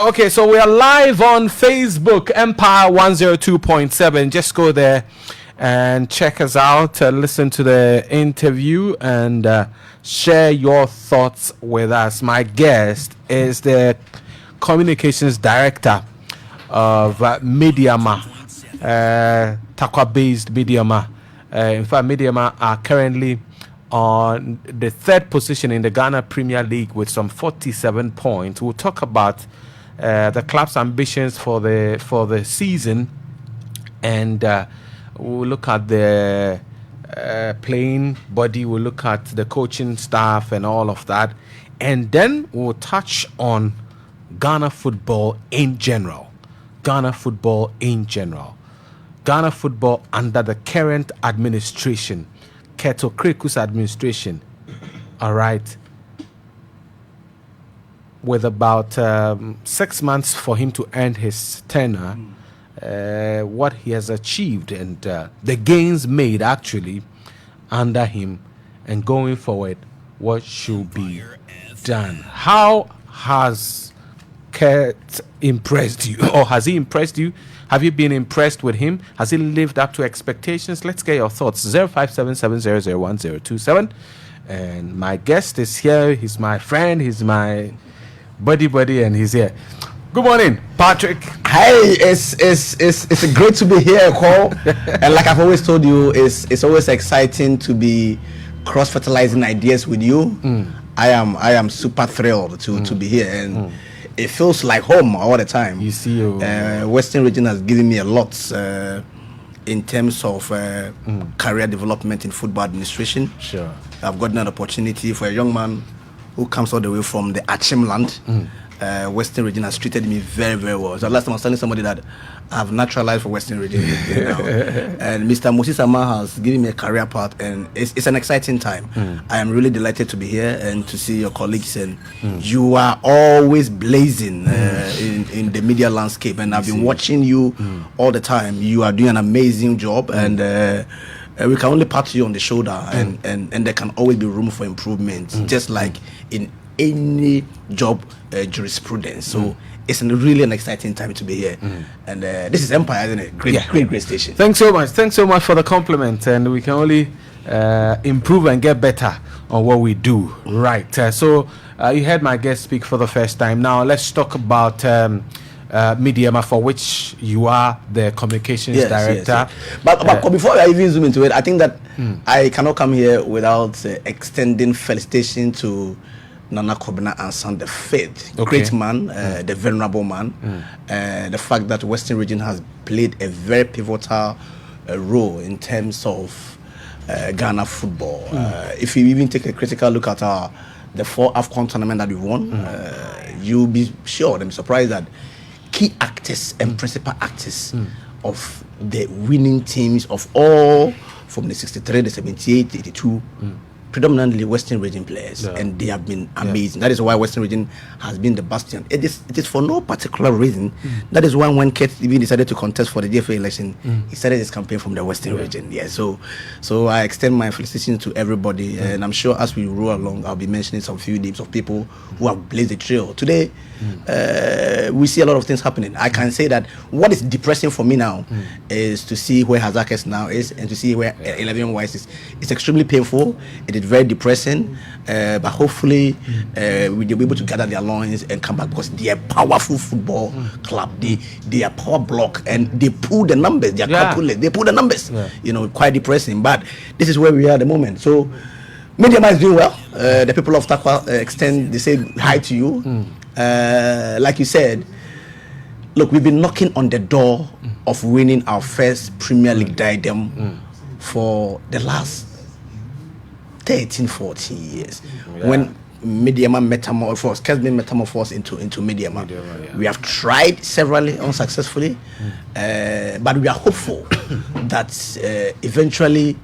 Okay, so we are live on Facebook, Empire 102.7. Just go there and check us out, listen to the interview, and share your thoughts with us. My guest is the communications director of Medeama, Takwa-based Medeama. In fact, Medeama are currently on the third position in the Ghana Premier League with some 47 points. We'll talk about the club's ambitions for the season, and we'll look at the playing body, we'll look at the coaching staff and all of that, and then we'll touch on Ghana football in general. Ghana football under the current administration, Okraku's administration. All right. With about 6 months for him to end his tenure, what he has achieved and the gains made actually under him, and going forward, what should be done. How has Kurt impressed you, or has he impressed you? Have you been impressed with him? Has he lived up to expectations? Let's get your thoughts. 0577001027. And my guest is here. He's my friend. He's my buddy, and he's here. Good morning, Patrick. Hey, it's great to be here, Cole. And like I've always told you, it's always exciting to be cross-fertilizing ideas with you. I am super thrilled to be here, and it feels like home all the time. You see, Western Region has given me a lot in terms of career development in football administration. Sure. I've gotten an opportunity for a young man who comes all the way from the Achim land. Western Region has treated me very, very well. So last time I was telling somebody that I've naturalized for Western Region now. And Mr. Moses Ama has given me a career path, and it's an exciting time. I am really delighted to be here and to see your colleagues, and you are always blazing in the media landscape, and I've been watching you all the time. You are doing an amazing job, and we can only pat you on the shoulder, and there can always be room for improvement, just like in any job jurisprudence. So it's really an exciting time to be here, and this is Empire, isn't it? Great station. Thanks so much for the compliment, and we can only improve and get better on what we do. Right. So you heard my guest speak for the first time. Now let's talk about Medeama, for which you are the communications director. Yes. But before I even zoom into it, I think that I cannot come here without extending felicitation to Nana Kobina Ansan, the fifth, great man, the venerable man. The fact that Western Region has played a very pivotal role in terms of Ghana football. If you even take a critical look at the 4 AFCON tournament that we won, you'll be sure, I'm surprised that key actors and principal actors of the winning teams of all from the 63, the 78, the 82, predominantly Western Region players, and they have been amazing. That is why Western Region has been the bastion. It is for no particular reason. That is why when Kurt even decided to contest for the DFA election, he started his campaign from the Western Region. Yeah, so I extend my felicitations to everybody, and I'm sure as we roll along, I'll be mentioning some few names of people who have blazed the trail. Today, we see a lot of things happening. I can say that what is depressing for me now is to see where Hazakes now is, and to see where 11 Wise is. It's extremely painful. It is very depressing, but hopefully we'll be able to gather their loins and come back, because they are powerful football club. They are power block, and they pull the numbers. They are calculated. They pull the numbers. You know, quite depressing. But this is where we are at the moment. So Medeama is doing well. The people of Takwa they say hi to you. Like you said, look, we've been knocking on the door of winning our first Premier League diadem for the last 13, 14 years. When Medeama metamorphosed into Medeama. We have tried severally unsuccessfully, but we are hopeful that eventually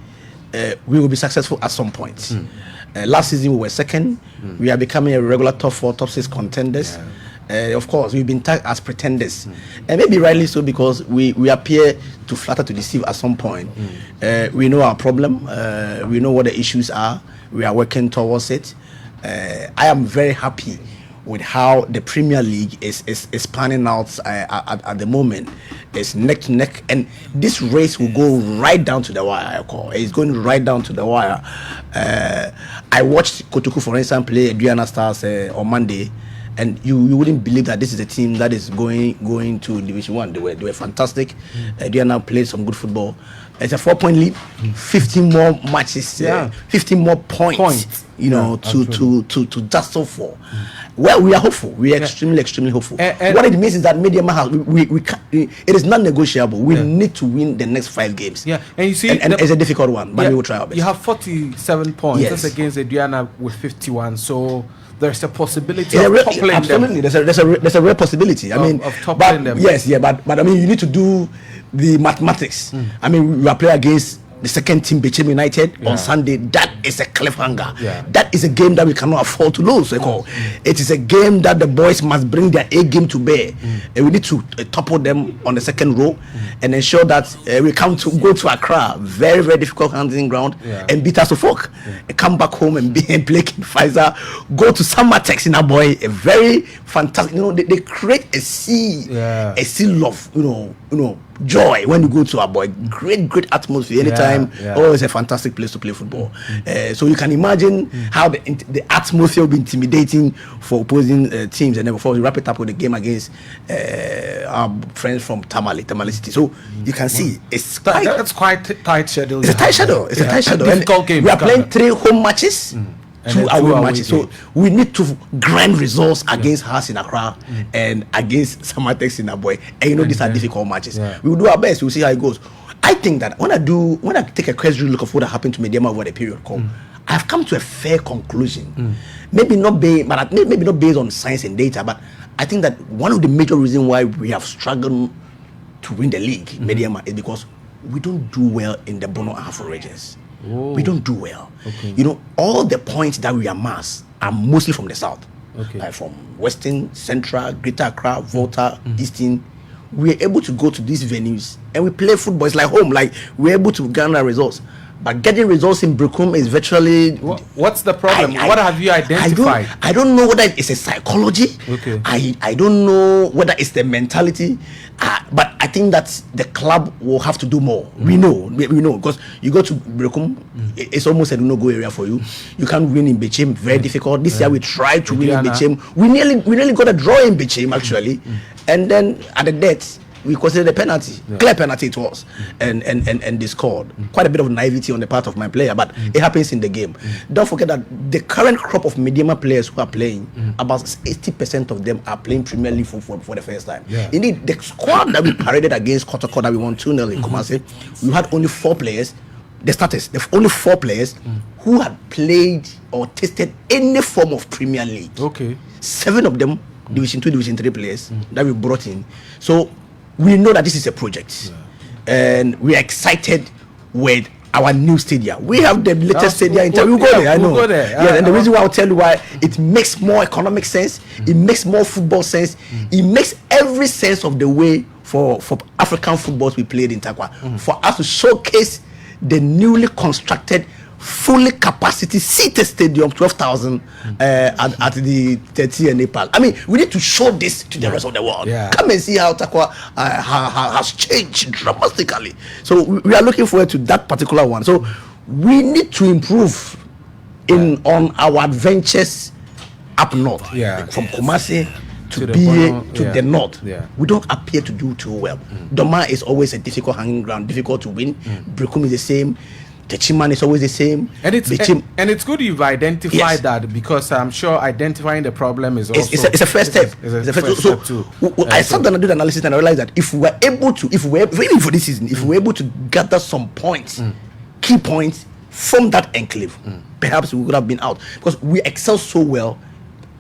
we will be successful at some point. Last season we were second. We are becoming a regular top 4, top 6 contenders. Of course, we've been tagged as pretenders, and maybe rightly so, because we appear to flatter to deceive at some point. We know our problem. We know what the issues are. We are working towards it. I am very happy with how the Premier League is panning out at the moment. It's neck to neck, and this race will go right down to the wire. It's going right down to the wire. I watched Okraku, for instance, play Medeama Stars on Monday, and you wouldn't believe that this is a team that is going to Division 1. They were fantastic. Medeama played some good football. It's a 4-point lead, 15 more matches, 15 more points. You know, to jostle for. Well, we are hopeful. We are extremely hopeful. What it means is that Medeama has we can, it is not negotiable. We need to win the next 5 games. Yeah, and you see, and it's a difficult one, but we will try our best. You have 47 points. Yes. That's against Medeama with 51. So there's a possibility of toppling absolutely them. There's a real possibility. I mean, of toppling them. Yes, but I mean, you need to do the mathematics. I mean, we are playing against the second team, Bechem United, on Sunday. That is a cliffhanger. That is a game that we cannot afford to lose. It is a game that the boys must bring their A game to bear, and we need to topple them on the second row and ensure that we come to go to Accra, very difficult hunting ground, and beat us to folk. Come back home and play King Pfizer. Go to Samatex in a boy, a very fantastic. You know, they create a sea of joy when you go to a boy. Great atmosphere anytime. Oh, it's a fantastic place to play football. So you can imagine how the atmosphere will be intimidating for opposing teams. And then before we wrap it up with the game against our friends from Tamale City. So you can see that's quite tight schedule. It's a tight schedule. It's a tight schedule. Difficult game. We are playing 3 home matches. 2 away matches. So we need to grind results against Haas in Accra and against Samatex in Aboy. And these are difficult matches. We will do our best. We'll see how it goes. I think that when I take a cursory look of what happened to Medeama over the period, I've come to a fair conclusion. Maybe not based on science and data, but I think that one of the major reasons why we have struggled to win the league, Medeama, is because we don't do well in the Bono Ahafo regions. We don't do well. You know, all the points that we amass are mostly from the south, from Western, Central, Greater Accra, Volta, Eastern. We're able to go to these venues and we play football. It's like home. Like, we're able to garner results. But getting results in Brekum is virtually... What's the problem? What have you identified? I don't know whether it's a psychology. I don't know whether it's the mentality. But I think that the club will have to do more. We know. Because you go to Brekum, it's almost a no-go area for you. You can't win in Bechem. Very difficult. This year we tried to win in Bechem. We nearly got a draw in Bechem, actually. And then at the death, we considered a penalty, clear penalty it was, and they scored. Quite a bit of naivety on the part of my player, but it happens in the game. Don't forget that the current crop of Medeama players who are playing, about 80% of them are playing Premier League for the first time. Indeed, the squad that we paraded against Akoto that we won 2-0 in Kumasi, we had only 4 players. The starters, there were only 4 players who had played or tasted any form of Premier League. 7 of them Division 2, Division 3 players that we brought in. So we know that this is a project, and we are excited with our new stadium. We have the latest stadium in town. We'll go there. I know. We'll go there. And the reason why I'll tell you why, it makes more economic sense. It makes more football sense. It makes every sense of the way for African footballs we played in Takwa. For us to showcase the newly constructed, fully capacity seated stadium, 12,000 at the 30 and Nepal. I mean, we need to show this to the rest of the world. Come and see how Takwa has changed dramatically. So we are looking forward to that particular one. So we need to improve on our adventures up north, from Kumasi to BA to the north. We don't appear to do too well. Doma is always a difficult hanging ground, difficult to win. Brekum is the same. Techiman is always the same. And it's good you've identified that, because I'm sure identifying the problem is also... It's a first step. It's a first step too. I sat down and did the analysis and I realized that if we were able to, even for this season, if we were able to gather some points, key points from that enclave, perhaps we would have been out. Because we excel so well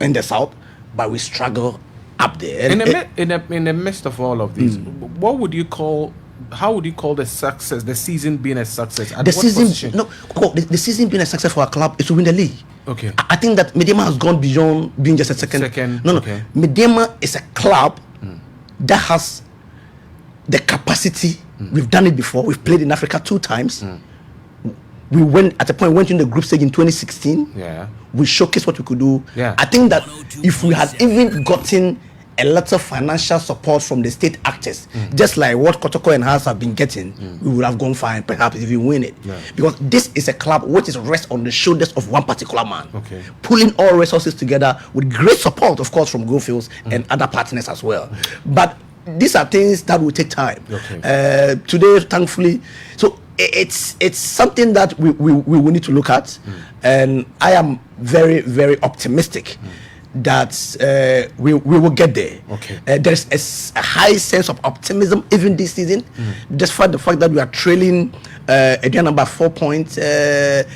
in the south, but we struggle up there. In the midst of all of these, what would you call... How would you call the success, the season being a success? At the season being a success for our club is to win the league. I think that Medeama has gone beyond being just a second. Medeama is a club that has the capacity. We've done it before. We've played in Africa 2 times. we went at a point went in the group stage in 2016. Yeah. We showcased what we could do. Yeah. I think that if we had even gotten a lot of financial support from the state actors, just like what Kotoko and House have been getting, we would have gone far and perhaps even win it. Yeah. Because this is a club which is rest on the shoulders of one particular man. Okay. Pulling all resources together with great support, of course, from Goldfields and other partners as well. But these are things that will take time. Okay. Today, thankfully, so it's something that we will need to look at, and I am very, very optimistic that we will get there. Okay. There's a high sense of optimism even this season, despite the fact that we are trailing again number 4 points. This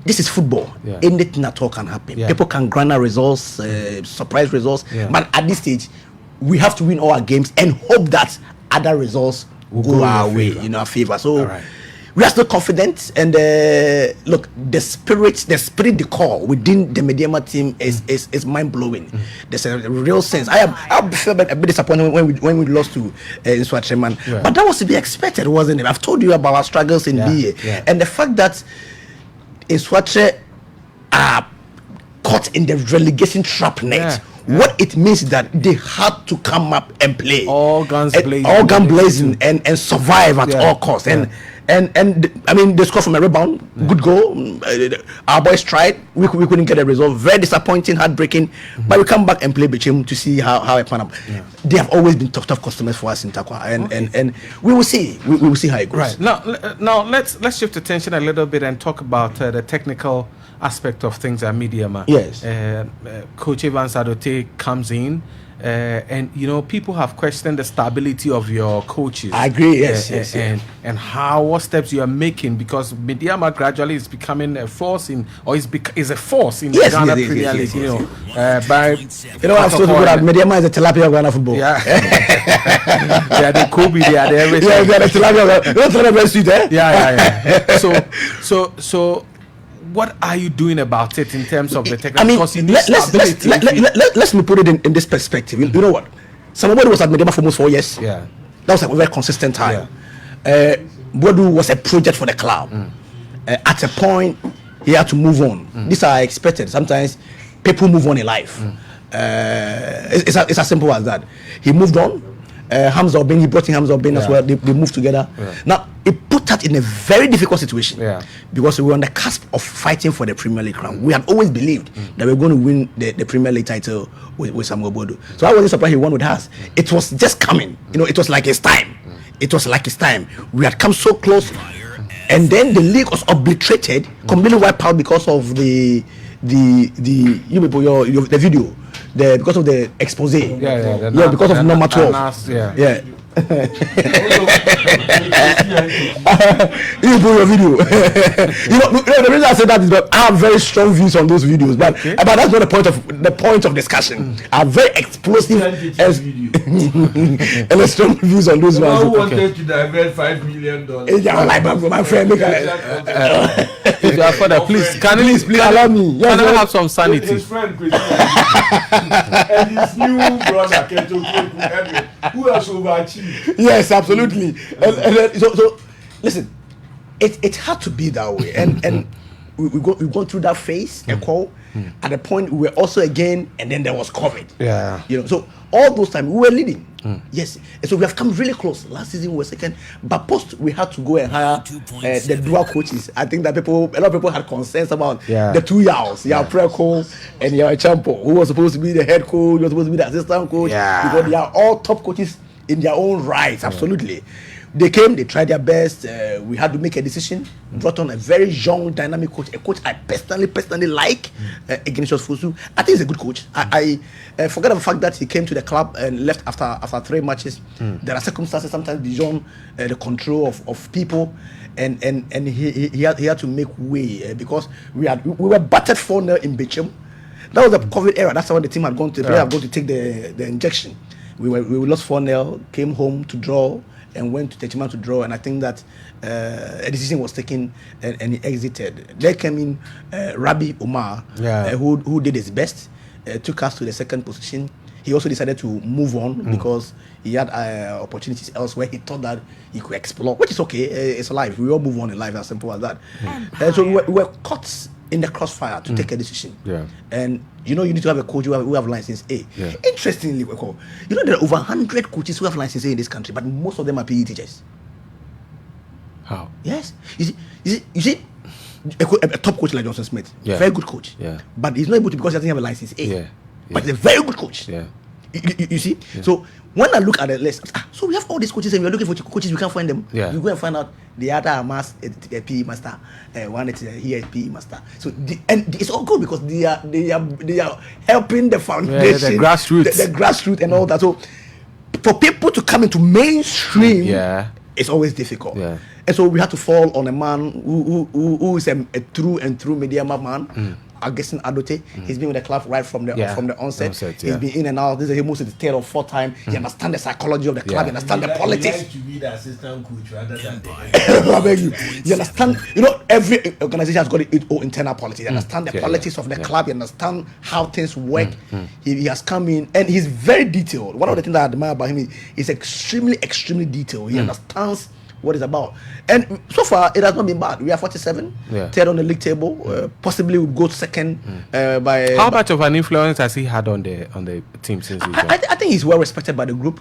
is football. Yeah. Anything at all can happen. Yeah. People can garner results, surprise results. Yeah. But at this stage, we have to win all our games and hope that other results will go our way, in our favor. So All right. we are still confident. And look, the spirit, the core within the Medeama team is mind blowing. There's a real sense. I feel a bit disappointed when we lost to Nswatreman, Yeah. but that was to be expected, wasn't it? I've told you about our struggles in BA, and the fact that Nswatre are caught in the relegation trap net. Yeah. What it means is that they had to come up and play All guns blazing. all gun blazing and survive at all costs. And I mean, they scored from a rebound, good goal. Our boys tried, we couldn't get a result. Very disappointing, heartbreaking. But we come back and play Bichim to see how it pan up. They have always been tough customers for us in Takwa, and we will see. We will see how it goes. Right. Now let's shift attention a little bit and talk about the technical aspect of things at Medeama. Yes. Coach Evans Adote comes in, and people have questioned the stability of your coaches. I agree. Yes. And what steps you are making, because Medeama gradually is becoming a force is a force in the Ghana Premier League. I've told you that Medeama is a tilapia of Ghana football. Yeah. They are the Kobe. They are the everything. Yeah, they are the tilapia. You know tilapia sweet, eh? Yeah. So. What are you doing about it in terms of the technical? I mean, because you need stability. let me put it in this perspective. You know what? Somebody was at Medeama for almost 4 years. Yeah. That was a very consistent time. Bodu was a project for the club. At a point, he had to move on. These are expected. Sometimes people move on in life. It's as simple as that. He moved on. Hamza Obin, he brought in Hamza Obin as well. They moved together. Now, it put us in a very difficult situation because we were on the cusp of fighting for the Premier League crown. We had always believed that we were going to win the Premier League title with Samuel Bodu. So I wasn't surprised he won with us. It was just coming. It was like his time. It was like his time. We had come so close, and then the league was obliterated, completely wiped out because of the video. Because of the expose, because of number 12, you put your video. The reason I say that is that I have very strong views on those videos, but that's not the point of discussion. I have very explosive and strong views on those ones. Who wanted to divert $5 million? Yeah, like my friend. If you are further, please allow me. Can I have some sanity? His friend and his new brother Okraku, who has overachieved. Yes, absolutely. So listen, it had to be that way, and we've gone through that phase, echo. At the point we were also again, and then there was COVID. Yeah. So all those times we were leading. Yes, and so we have come really close. Last season we were second, but post we had to go and hire the dual coaches. I think that a lot of people had concerns about the two Yaos, Preko and Champo, who was supposed to be the head coach, who was supposed to be the assistant coach, because they are all top coaches in their own rights. Absolutely. They came, they tried their best. We had to make a decision. Brought on a very young, dynamic coach, a coach I personally like, Ignatius Fusu. I think he's a good coach. I forget the fact that he came to the club and left after 3 matches. There are circumstances sometimes beyond the control of people, and he had to make way because we were battered 4-0 in Bichim. That was the COVID era. That's when the team had gone to take the injection. We lost 4-0, came home to draw, and went to Techman to draw, and I think that a decision was taken, and he exited. There came in Rabi Umar, who did his best, took us to the second position. he also decided to move on because he had opportunities elsewhere. He thought that he could explore, which is okay. It's life. We all move on in life, as simple as that. So we were caught in the crossfire to take a decision. Yeah. And you need to have a coach who have license A. Yeah. Interestingly, there are over 100 coaches who have license A in this country, but most of them are PE teachers. How? Yes. You see a top coach like Johnson Smith, very good coach. Yeah. But he's not able to because he doesn't have a license A. Yeah. But he's a very good coach. Yeah. You see? Yeah. So when I look at the list, so we have all these coaches and we're looking for coaches, we can't find them. Yeah. You go and find out the other are a PE master, one is here PE master. So and it's all good because they are helping the foundation, the grassroots, the grassroots and all that. So for people to come into mainstream, it's always difficult. Yeah. And so we had to fall on a man who is a through and through Medeama man. Augustin Adote. He's been with the club right from the onset. He's been in and out. This is most of the third or fourth time. He understands the psychology of the club. He understands the politics. He likes to be the assistant coach rather than the I beg you. You understand? Every organization has got its own internal politics. You understand the politics of the club. You understand how things work. He has come in and he's very detailed. One of the things I admire about him is he's extremely detailed. He understands what it's about, and so far it has not been bad. We are 47, third on the league table. Possibly we'll go second. By how much of an influence has he had on the team since he's I think he's well respected by the group.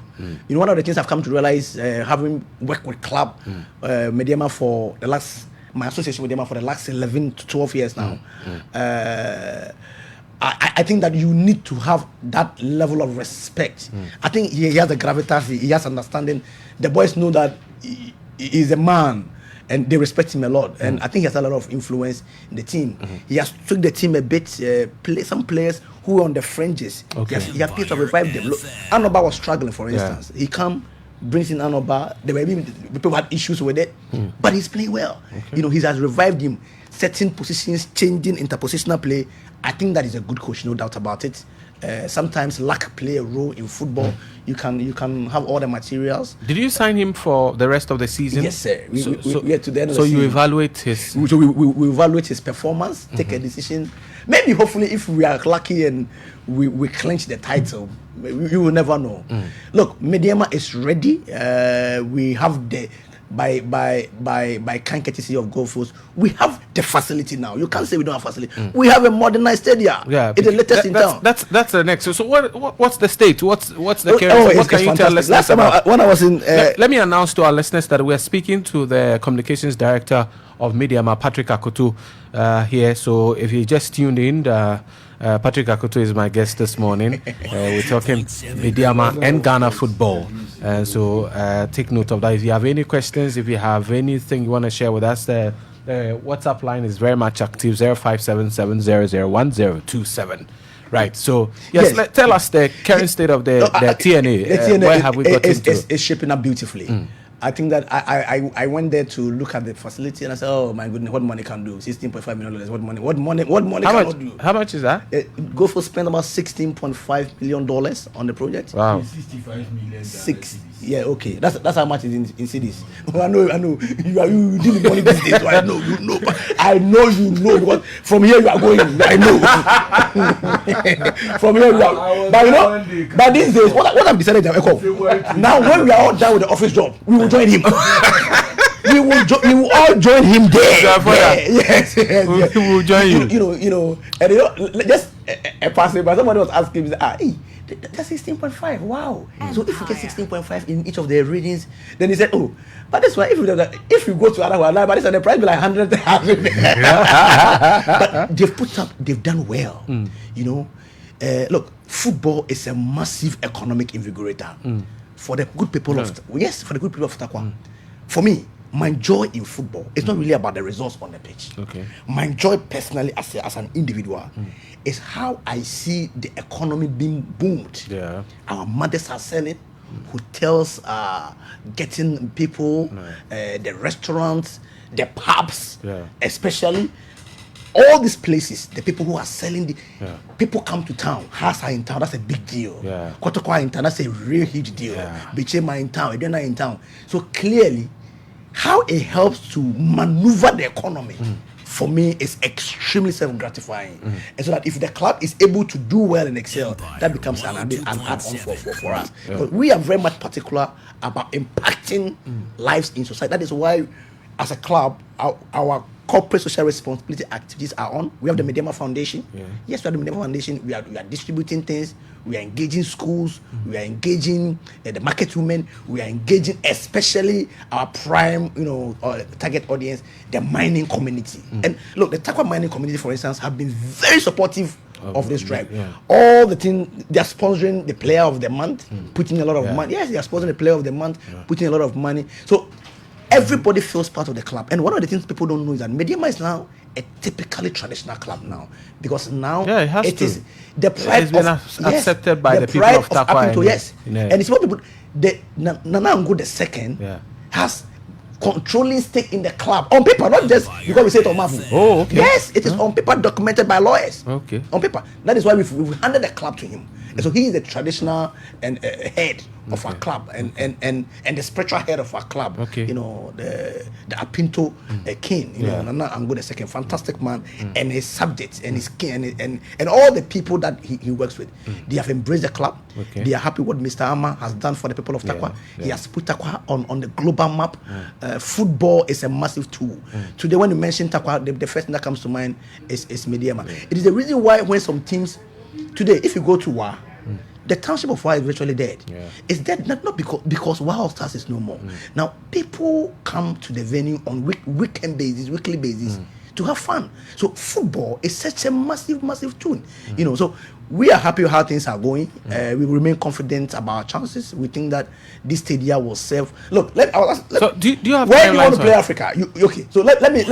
One of the things I've come to realize, having worked with club Medeama for the last, my association with Medeama for the last 11 to 12 years now. I think that you need to have that level of respect. I think he has the gravitas, he has understanding. The boys know that he is a man and they respect him a lot. And I think he has a lot of influence in the team. He has took the team a bit, some players who were on the fringes. Okay. He has to revive them. Look, Anoba was struggling, for instance. He brings in Anoba. There were people who had issues with it, but he's playing well. Okay. He has revived him, setting positions, changing interpositional play. I think that is a good coach, no doubt about it. Sometimes luck play a role in football. You can have all the materials. Did you sign him for the rest of the season? Yes, sir. We are to the end of so the season. you evaluate his. So we evaluate his performance, take a decision. Maybe, hopefully, if we are lucky and we clinch the title, you will never know. Look, Medeama is ready. We have the. By kind courtesy of Gold Coast, we have the facility now. You can't say we don't have facility. We have a modernized stadium. Yeah, it's the latest in town. That's the next. So what's the state? What's the current? What can you tell us? Last time when I was in, let me announce to our listeners that we are speaking to the communications director of Medeama, Patrick Akoto, here. So if you just tuned in, Patrick Akoto is my guest this morning. We're talking Medeama and Ghana football. So take note of that. If you have any questions, if you have anything you want to share with us, the WhatsApp line is very much active, 0577001027. Right. So tell us the current state of the TNA. The TNA where have we got into? It's shaping up beautifully. I think that I went there to look at the facility and I said, oh my goodness, what money can do? $16.5 million. What money can do? How much is that? Go for spend about $16.5 million on the project. Wow. $65 million. Yeah, okay. That's how much is in cities. I know. You deal with money these days. So I know you know. I know you know because from here you are going. I know. From here you are. But these days, what I've decided to now when we are all done with the office job, we will join him. We will all join him there. Yes. We will join you. You know, and just a person, but somebody was asking me, hey, that's 16.5. Wow. So if you get 16.5 in each of the readings, then he said, oh, but that's why if you go to other one, but this the price be like 100,000. But they've done well. Look, football is a massive economic invigorator for the good people of Takwa. For me, my joy in football is not really about the results on the pitch. Okay. My joy personally as an individual is how I see the economy being boomed. Yeah. Our mothers are selling, hotels are getting people, the restaurants, the pubs, especially. All these places, the people who are selling, people come to town. Hasa in town, that's a big deal. Kotokwa in town, that's a real huge deal. Bichema in town, Edena in town. So clearly, how it helps to maneuver the economy for me is extremely self-gratifying. And so that if the club is able to do well and excel, that becomes an add-on for us. But we are very much particular about impacting lives in society. That is why, as a club, our corporate social responsibility activities are on. We have the Medeama Foundation. Yes, we have the Medeama Foundation. We are distributing things. We are engaging schools. We are engaging the market women. We are engaging especially our prime, target audience, the mining community. And look, the Takwa mining community, for instance, have been very supportive of this drive. All the things, they are sponsoring the player of the month, putting a lot of money. Yes, they are sponsoring the player of the month, putting a lot of money. So everybody feels part of the club. And one of the things people don't know is that Medeama is now a typically traditional club now, because now it is the pride it's been accepted by the people of Takwa. And it's what people, Nana Ango the second has controlling stake in the club on paper, not just because we say it on Mavu. Oh, okay. Yes, it is on paper, documented by lawyers. Okay. On paper. That is why we've handed the club to him. And so he is the traditional and head of our club and the spiritual head of our club. Okay. The Apinto king, Nana Ango the second, fantastic man, and his subjects and his king and all the people that he works with. They have embraced the club. Okay. They are happy what Mr. Ama has done for the people of Takwa. He has put Takwa on the global map. Football is a massive tool. Today, when you mention Takwa, the first thing that comes to mind is Medeama. It is the reason why when some teams today, if you go to Wa, the township of Wa is virtually dead. It's dead not because Wa Stars is no more. Now people come to the venue on weekly basis to have fun. So football is such a massive tool. So we are happy with how things are going. We remain confident about our chances. We think that this stadium will serve. Look, so do you have where you want to play Africa? Okay, so let me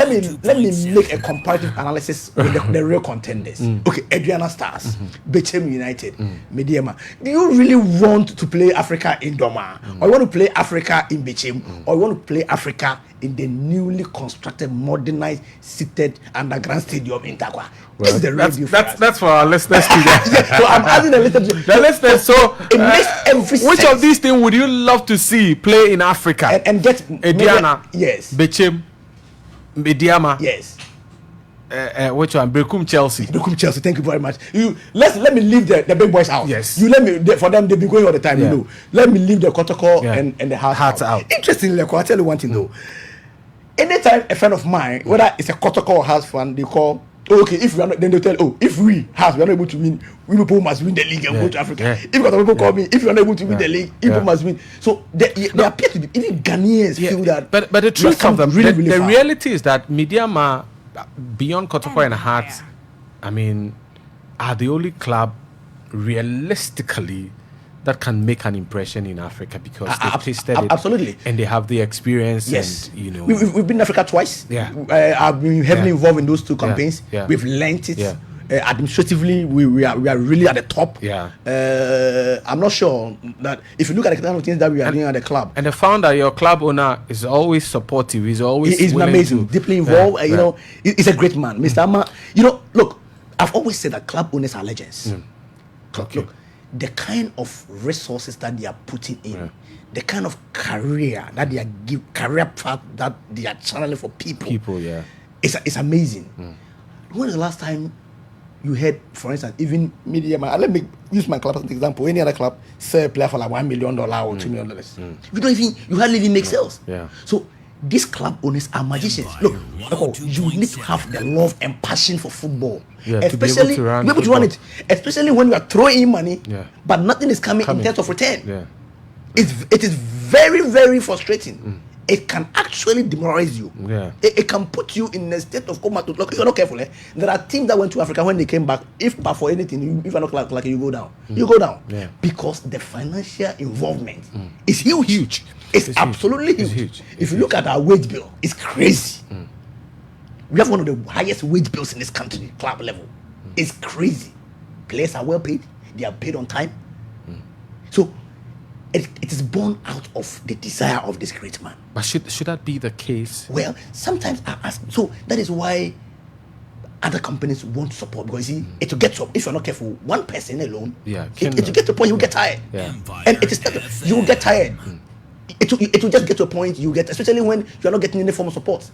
make a comparative analysis with the real contenders. Okay, Adriana Stars, Bechem United, Medeama. Do you really want to play Africa in Doma, or you want to play Africa in Bechem, or you want to play Africa in the newly constructed, modernized, seated underground stadium in Takwa? Well, that's for our listeners to So I'm adding a little bit. The listeners, so it makes every which sense. of these things would you love to see play in Africa? And get Ediana, yes. Bechem, Medeama, yes. Which one? Brekum Chelsea. Brekum Chelsea. Thank you very much. Let me leave the big boys out. Yes. You let me for them. They've been going all the time. Let me leave the Kotoko and the hearts out. Interestingly, I'll tell you one thing though. Anytime a friend of mine, whether it's a Kotoko or Hearts fan, they call. Okay, if we are not, then they tell, if we are not able to win, we people must win the league and go to Africa. If other people call me, if you are not able to win the league, people must win. So they appear to be, even Ghanaians feel that. But the truth of them, really the reality is that Medeama, beyond Kotoko and Hearts, I mean, are the only club realistically that can make an impression in Africa, because they've tasted it. Absolutely. And they have the experience. Yes. And, we've been in Africa twice. I've been heavily involved in those two campaigns. We've learnt it. Administratively, we are really at the top. I'm not sure that if you look at the kind of things that we are doing at the club. And the founder, your club owner, is always supportive. He's always he's amazing, deeply involved. He's a great man. Mr. Ama, look, I've always said that club owners are legends. Look, the kind of resources that they are putting in, the kind of career that they are career path that they are channeling for people, it's amazing. When was the last time you heard, for instance, even Medeama? Let me use my club as an example. Any other club sell a player for like $1 million or $2 million. You hardly even make sales. So these club owners are magicians. Look, you need to have the love and passion for football. Especially to be able to run it. Especially when you are throwing in money, but nothing is coming in terms of return. It is very, very frustrating. It can actually demoralize you. It can put you in a state of coma. Look, if you're not careful, there are teams that went to Africa, when they came back, if but for anything, if you're not lucky, you go down. You go down. Because the financial involvement is huge. It's absolutely huge. If you look at our wage bill, it's crazy. We have one of the highest wage bills in this country, club level. It's crazy. Players are well paid. They are paid on time. So it is born out of the desire of this great man. But should that be the case? Well, sometimes I ask. So that is why other companies won't support, because you see, it will get to, if you're not careful, one person alone, it will get to a point you will get tired. And it is, you will get tired. It will just get to a point you get, especially when you are not getting any form of support.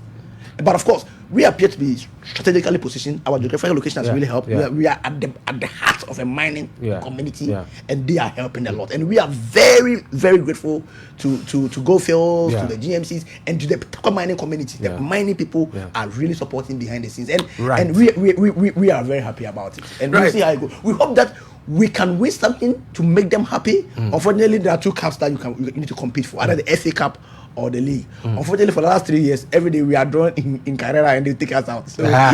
But of course, we appear to be strategically positioned. Our geographical location has really helped. We are at the heart of a mining community, and they are helping a lot. And we are very, very grateful to Go Fields, to the GMCs, and to the Takwa mining community. The mining people are really supporting behind the scenes, and we are very happy about it. And we'll see how it goes. We hope that we can win something to make them happy. Unfortunately, there are two cups that you need to compete for, either the FA Cup or the league. Unfortunately, for the last 3 years, every day we are drawn in Carrera and they take us out. So. They are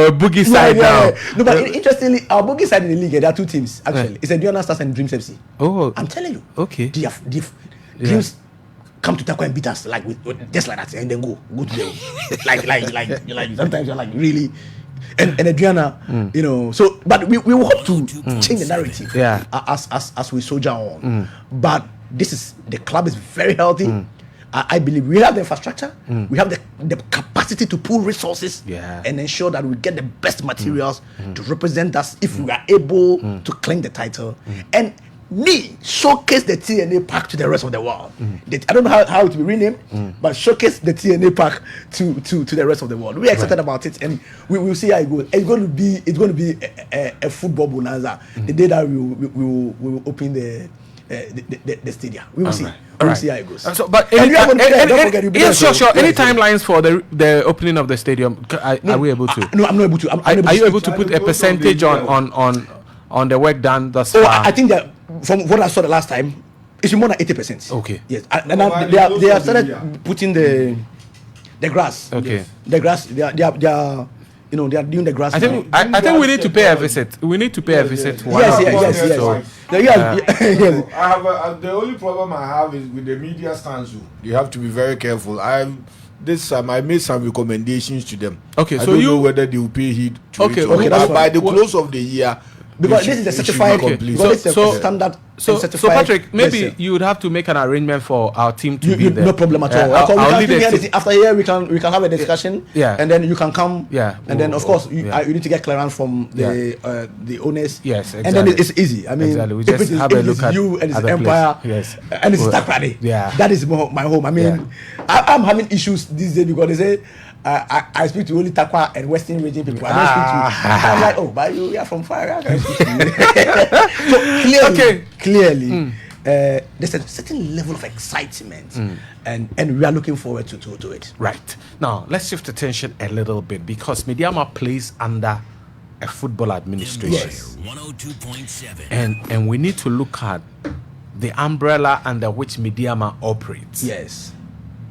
a boogie side now. No, but interestingly, our boogie side in the league, there are two teams actually. It's a Diana Stars and Dreams FC. Oh, I'm telling you. Okay. Dreams come to Takwa and beat us like with just like that, and then go to them. like sometimes you're like really. And Adriana, you know, so but we will hope to change the narrative as we soldier on. But the club is very healthy. I believe we have the infrastructure, we have the capacity to pool resources and ensure that we get the best materials to represent us if we are able to claim the title and showcase the TNA Park to the rest of the world. I don't know how it will be renamed, but showcase the TNA Park to the rest of the world. We're excited about it, and we will see how it goes. It's going to be a football bonanza the day that we will open the stadium. We will see. We will see how it goes. Sure. Any timelines for the opening of the stadium? Are we able to? No, I'm not able to. Are you able to put a percentage on the work done thus far? I think that from what I saw the last time, it's more than 80%. Okay. Yes, and they have started putting the grass. Okay. The grass. They are they are doing the grass. I think we need to pay a visit. We need to pay a visit. Yes. The only problem I have is with the media stance. You have to be very careful. This time I made some recommendations to them. Okay, I don't know whether they will pay heed to it. Okay, that's by the close of the year. Because this is the certified. Standard. So Patrick, maybe you would have to make an arrangement for our team to be there. No problem at all. After here, we can have a discussion. And then you can come. And then of course you need to get clearance from the owners. Yes, exactly. And then it's easy. I mean, we just have a look at you and it's Empire. Yes. And it's Takrade. That is my home. I mean, I'm having issues these days because they say. I speak to only Takwa and Western region people. I don't speak to. I'm like, but you are from far. So clearly, there's a certain level of excitement, and we are looking forward to it. Right now, let's shift attention a little bit because Medeama plays under a football administration. Yes. 102.7. And we need to look at the umbrella under which Medeama operates. Yes.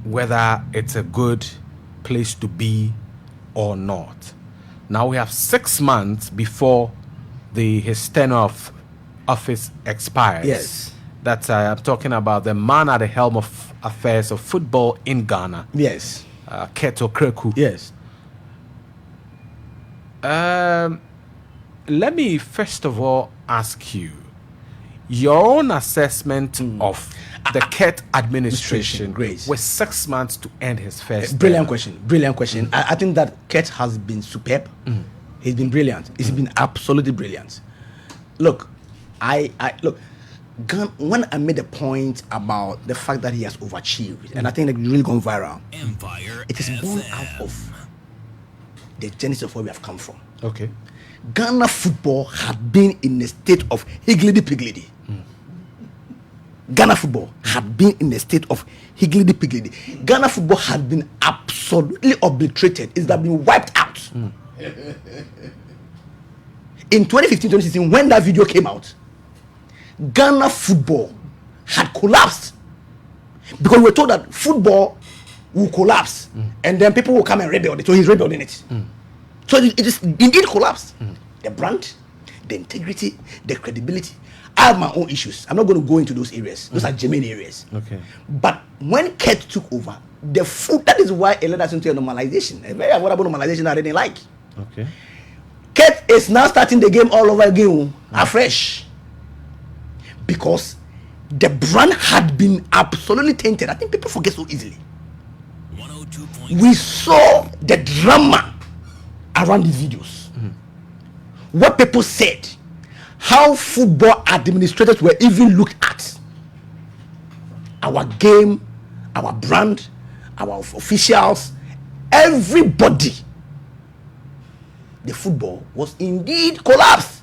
Whether it's a good place to be or not. Now we have 6 months before his tenure of office expires. Yes. That's I'm talking about the man at the helm of affairs of football in Ghana. Yes. Okraku. Yes. Let me first of all ask you your own assessment of the Ket administration with 6 months to end his first. Brilliant question. I think that Ket has been superb. He's been brilliant. He's been absolutely brilliant. Look, when I made a point about the fact that he has overachieved, and I think it's really gone viral. Empire it is born FM. out of the genesis of where we have come from. Okay. Ghana football had been in a state of higgledy-piggledy. Ghana football had been in a state of higgledy-piggledy. Ghana football had been absolutely obliterated. It had been wiped out. In 2015-2016, when that video came out, Ghana football had collapsed because we were told that football will collapse and then people will come and rebuild it. So he's rebuilding it. So it is indeed collapsed. The brand, the integrity, the credibility. I have my own issues. I'm not going to go into those areas. Those are germane areas. Okay. But when Ket took over, the food, that is why it led us into a normalization. A very avoidable normalization I didn't like. Okay. Ket is now starting the game all over again, afresh. Because the brand had been absolutely tainted. I think people forget so easily. 102.7. We saw the drama around these videos. What people said, how football administrators were even looked at. Our game, our brand, our officials, everybody. The football was indeed collapsed.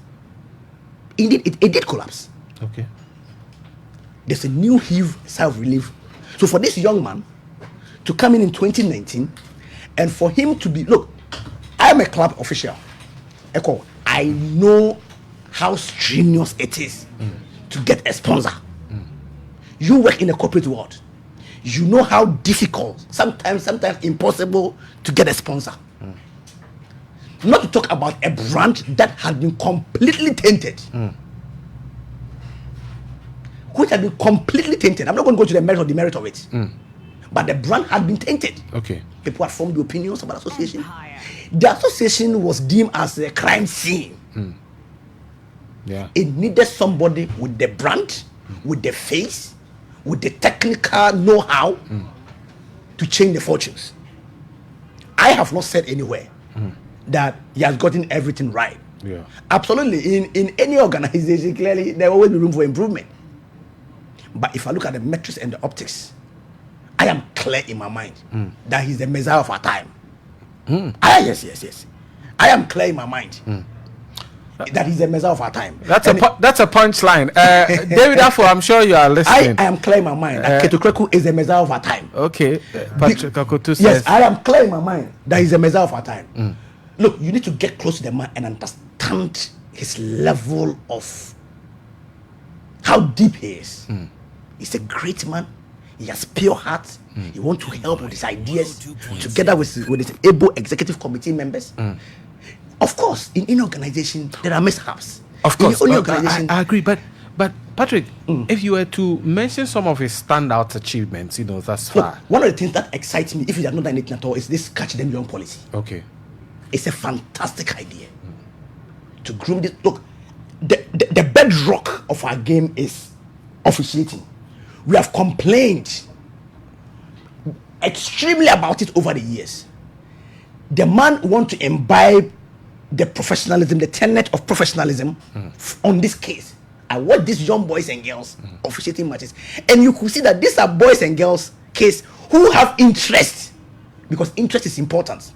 Indeed, it did collapse. Okay. There's a new heave, self-relief. So for this young man to come in 2019 and for him to be, look, I'm a club official. Echo, I know how strenuous it is to get a sponsor. You work in the corporate world. You know how difficult, sometimes impossible to get a sponsor. Not to talk about a brand that had been completely tainted. Which had been completely tainted. I'm not going to go to the merit of it. But the brand had been tainted. Okay. People had formed the opinions about the association. The association was deemed as a crime scene. Yeah. It needed somebody with the brand, with the face, with the technical know-how to change the fortunes. I have not said anywhere that he has gotten everything right. Yeah. Absolutely. In any organization, clearly there will always be room for improvement. But if I look at the metrics and the optics, I am clear in my mind that he's the Messiah of our time. Yes. I am clear in my mind that he's the Messiah of our time. That's a punchline. David Afo, I'm sure you are listening. I am clear in my mind that Okraku is the Messiah of our time. Okay. Patrick Akoto says. Yes, I am clear in my mind that he's the Messiah of our time. Look, you need to get close to the man and understand his level of how deep he is. He's a great man. He has pure heart. He wants to help with his ideas together with his able executive committee members. Of course, in any organization, there are mishaps. Of course, In any organization, I agree. But Patrick, if you were to mention some of his standout achievements, thus look, far. one of the things that excites me, if you have not done anything at all, is this catch them young policy. Okay. It's a fantastic idea to groom this. Look, the bedrock of our game is officiating. We have complained extremely about it over the years. The man want to imbibe the professionalism, the tenet of professionalism on this case. I watch these young boys and girls officiating matches, and you could see that these are boys and girls case who have interest, because interest is important.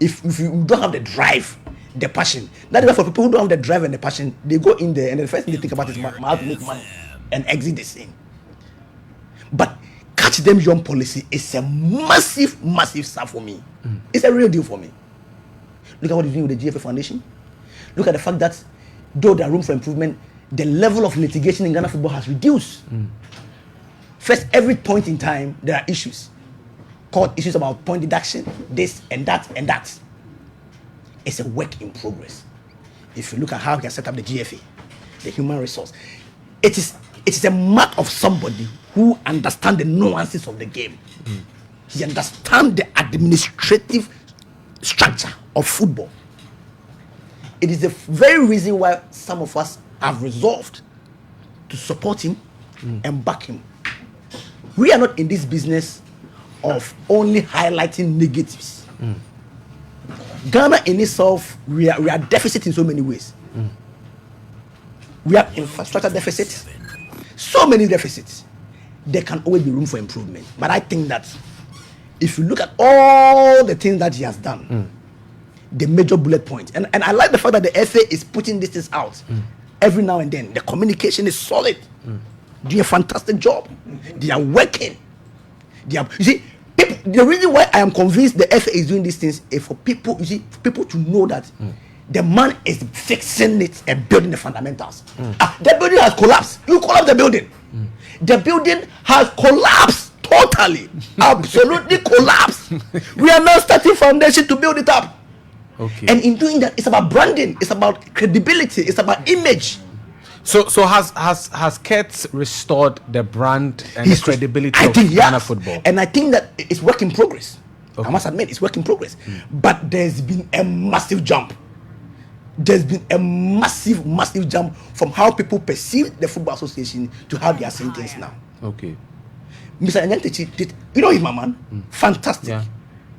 If you don't have the drive, the passion, that is why for people who don't have the drive and the passion, they go in there and the first thing they think about is how to make money and exit the scene. But catch them young policy is a massive stuff for me. It's a real deal for me. Look at what he's doing with the GFA Foundation. Look at the fact that though there are room for improvement, the level of litigation in Ghana football has reduced. First, every point in time, there are issues. Court issues about point deduction, this and that and that. It's a work in progress. If you look at how he has set up the GFA, the human resource, it is a mark of somebody who understands the nuances of the game. He understands the administrative structure of football. It is the very reason why some of us have resolved to support him and back him. We are not in this business of only highlighting negatives. Ghana in itself, we are deficit in so many ways. We have infrastructure deficit, so many deficits. There can always be room for improvement. But I think that if you look at all the things that he has done, the major bullet points, and I like the fact that the FA is putting this things out every now and then. The communication is solid. Doing a fantastic job. They are working. You see, the reason why I am convinced the FA is doing these things is for people, you see, for people to know that the man is fixing it and building the fundamentals. The building has collapsed. You collapse the building. The building has collapsed totally, absolutely collapsed. We are now starting foundation to build it up. Okay. And in doing that, it's about branding, it's about credibility, it's about image. So has Kurt restored the brand and the credibility of Ghana football? And I think that it's work in progress. I must admit, it's work in progress. But there's been a massive jump. There's been a massive jump from how people perceive the football association to how they are seeing things now. Okay. Mr. Anyantechi did, he's my man. Fantastic. Yeah.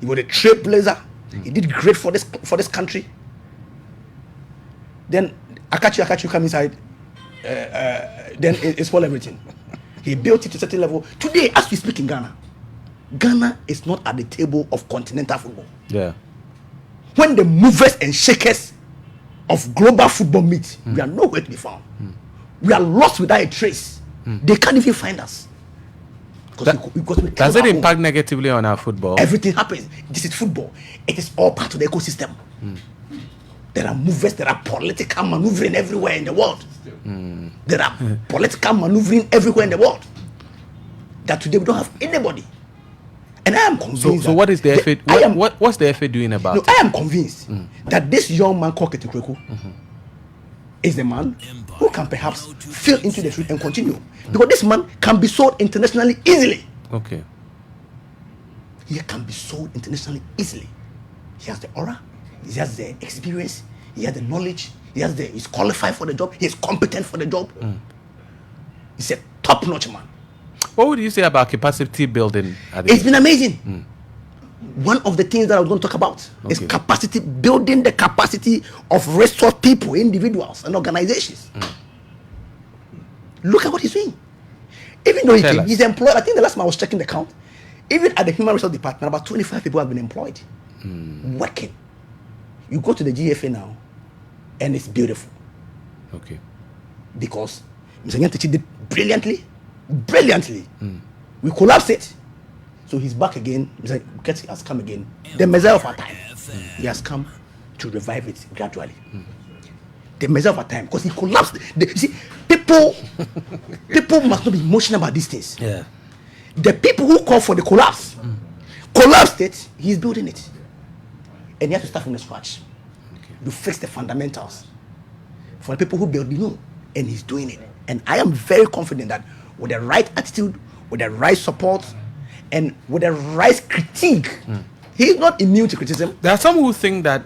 He was a trailblazer. He did great for this country. Then Akachu come inside. Then it spoiled everything. He built it to a certain level. Today, as we speak in Ghana, Ghana is not at the table of continental football. Yeah. When the movers and shakers of global football meet, we are nowhere to be found. We are lost without a trace. They can't even find us. Because we Does cannot it own. impact negatively on our football? Everything happens. This is football. It is all part of the ecosystem. There are movers, there are political maneuvering everywhere in the world. There are political maneuvering everywhere in the world. That today we don't have anybody. And I am convinced. So what is the FA? What's the FA doing about it? I am convinced that this young man called Okraku is the man who can perhaps fill into the street and continue. Because this man can be sold internationally easily. Okay. He can be sold internationally easily. He has the aura, he has the experience, he has the knowledge, he's qualified for the job, he's competent for the job. He's a top-notch man. What would you say about capacity building? It's been amazing. One of the things that I was going to talk about is capacity building, the capacity of resource people, individuals, and organizations. Look at what he's doing. Even though he's employed, I think the last time I was checking the count, even at the human resource department, about 25 people have been employed, working. You go to the GFA now, and it's beautiful. Okay. Because Mr. Nyantichi did brilliantly. We collapsed it. So he's back again. Mr. Nyantichi has come again. The Messiah of our time. He has come to revive it gradually. The Messiah of our time. Because he collapsed. You see, people must not be emotional about these things. Yeah. The people who call for the collapse, collapsed it, he's building it. And he has to start from the scratch. To fix the fundamentals. For the people who build new, and he's doing it. And I am very confident that with the right attitude, with the right support, and with the right critique, he's not immune to criticism. There are some who think that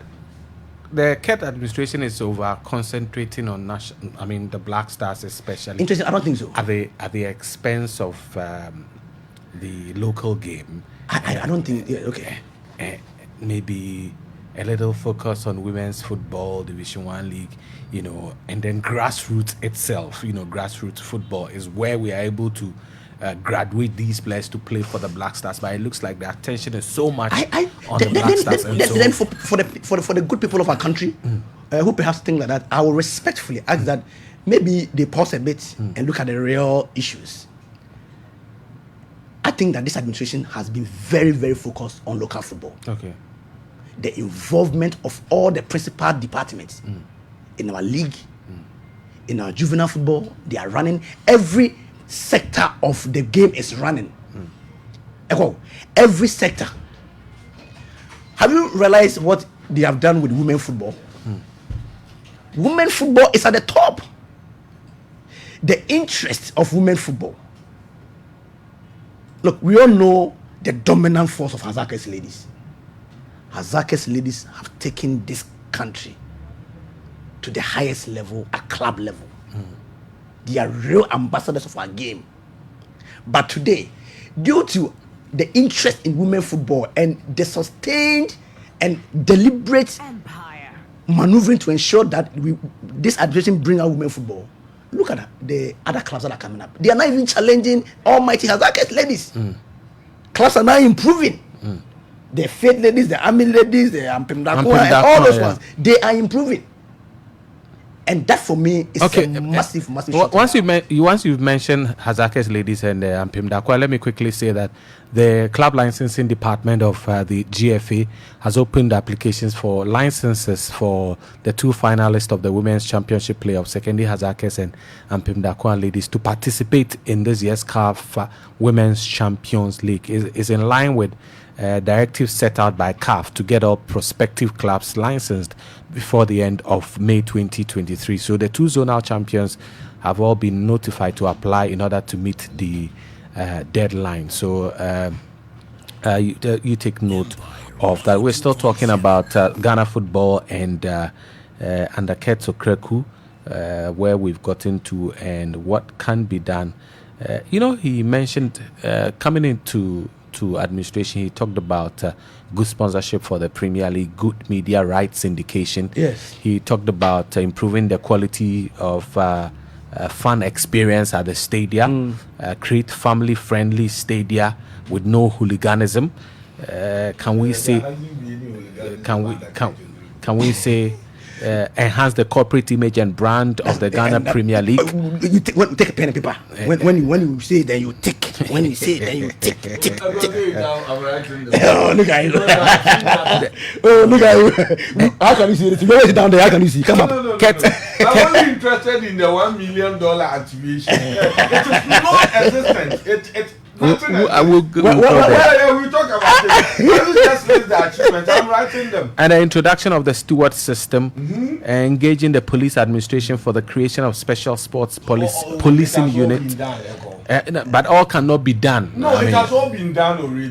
the Ket administration is over concentrating on the Black Stars especially. Interesting. I don't think so. At the expense of the local game. I don't think. Yeah, okay. Maybe a little focus on women's football, Division 1 league, and then grassroots itself. Grassroots football is where we are able to graduate these players to play for the Black Stars. But it looks like the attention is so much on the Black Stars. Then for the good people of our country, who perhaps think like that, I will respectfully ask that maybe they pause a bit and look at the real issues. I think that this administration has been very, very focused on local football. Okay. The involvement of all the principal departments in our league, in our juvenile football, they are running. Every sector of the game is running. Every sector. Have you realized what they have done with women football? Women football is at the top. The interest of women football. Look, we all know the dominant force of Hazaka's ladies. Hazaka's ladies have taken this country to the highest level, at club level. They are real ambassadors of our game. But today, due to the interest in women football and the sustained and deliberate maneuvering to ensure that this administration bring out women football, look at the other clubs that are coming up. They are not even challenging almighty Hazaka's ladies. Clubs are now improving. The Faith ladies, the Army ladies, the Ampimdakwa, and all those ones, they are improving. And that for me is a massive once you've mentioned Hazaka's ladies and Ampimdakwa, let me quickly say that the club licensing department of the GFA has opened applications for licenses for the two finalists of the Women's Championship playoff, secondly Hazaka's and Ampimdakwa ladies, to participate in this year's CAF Women's Champions League. Is in line with directives set out by CAF to get all prospective clubs licensed before the end of May 2023. So the two zonal champions have all been notified to apply in order to meet the deadline. So you take note of that. We're still talking about Ghana football and under Okraku, where we've gotten to and what can be done. He mentioned coming into administration, he talked about good sponsorship for the Premier League, good media rights syndication. Yes. He talked about improving the quality of fun experience at the stadium, create family-friendly stadia with no hooliganism. Can we say? Can we say? Enhance the corporate image and brand of the Ghana Premier League. You take a pen and paper. When you say, then you tick. When you say, then you tick. I'm writing them. Oh, look at you. Oh, look at you. How can you see it? If you always down there, how can you see? Come on. No. I'm only interested in the $1 million activation. It is non-existent. I will go there. We talk about it. Let me just list the achievements. I'm writing them. And the introduction of the steward system, engaging the police administration for the creation of special sports policing unit. But all cannot be done. No, it has all been done already.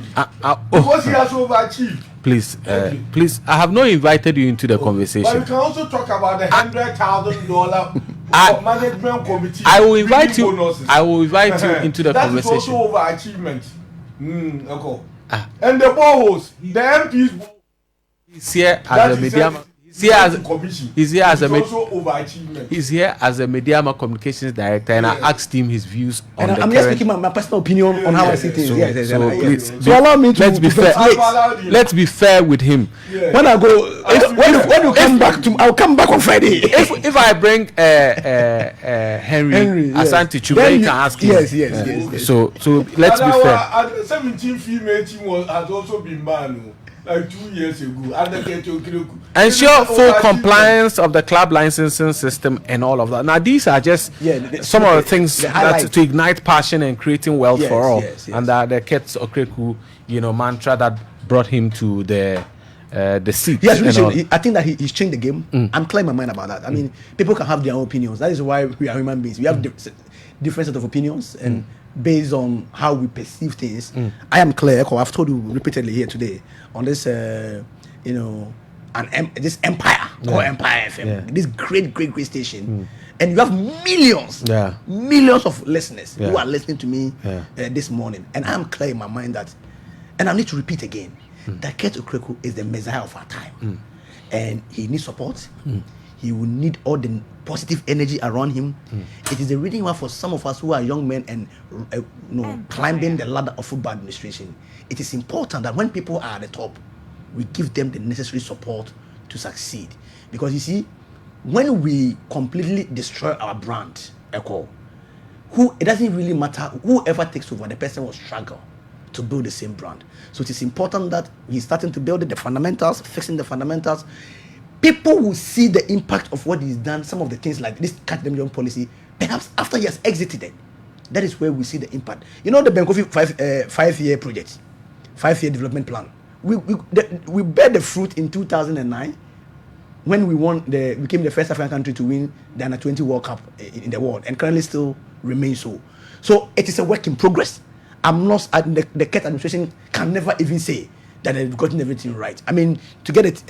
Because he has overachieved. Please, I have not invited you into the conversation. But we can also talk about the $100,000 management committee. I will invite you. I will invite you into the conversation. That is also overachievement. And the boreholes, the MPs. He's here as a Medeama. He's here as a overachievement. He's here as a Medeama communications director, and I asked him his views on the I'm just speaking my personal opinion on how I see things. So allow me to let's be fair. Let's be fair with him. Yeah. When I go, when you come back I'll come back on Friday. If I bring Henry Asante Chuma, you can ask him. Yes. So let's be fair. The 17 female team has also been banned. Like 2 years ago. Ensure full compliance of the club licensing system and all of that. Now, these are just some of the things that to ignite passion and creating wealth for all. And the Kets Okraku, mantra that brought him to the seat. Yes, really, I think that he's changed the game. I'm clear in my mind about that. I mean, people can have their own opinions. That is why we are human beings. We have different set of opinions and based on how we perceive things. I am clear. I've told you repeatedly here today on this, this empire called Empire FM, this great station, and you have millions of listeners who are listening to me this morning, and I'm clear in my mind that, and I need to repeat again, that Kurt Okraku is the messiah of our time, and he needs support. He will need all the positive energy around him. It is the reason why for some of us who are young men and climbing the ladder of football administration, it is important that when people are at the top, we give them the necessary support to succeed. Because you see, when we completely destroy our brand, it doesn't really matter whoever takes over, the person will struggle to build the same brand. So it is important that he's starting to build the fundamentals, fixing the fundamentals. People will see the impact of what he's done, some of the things like this catch them young policy, perhaps after he has exited it. That is where we see the impact. The Benkofi 5-year project, 5-year development plan. We bear the fruit in 2009 when we became the first African country to win the Under-20 World Cup in the world, and currently still remains so. So it is a work in progress. The Kurt administration can never even say that they've gotten everything right. I mean,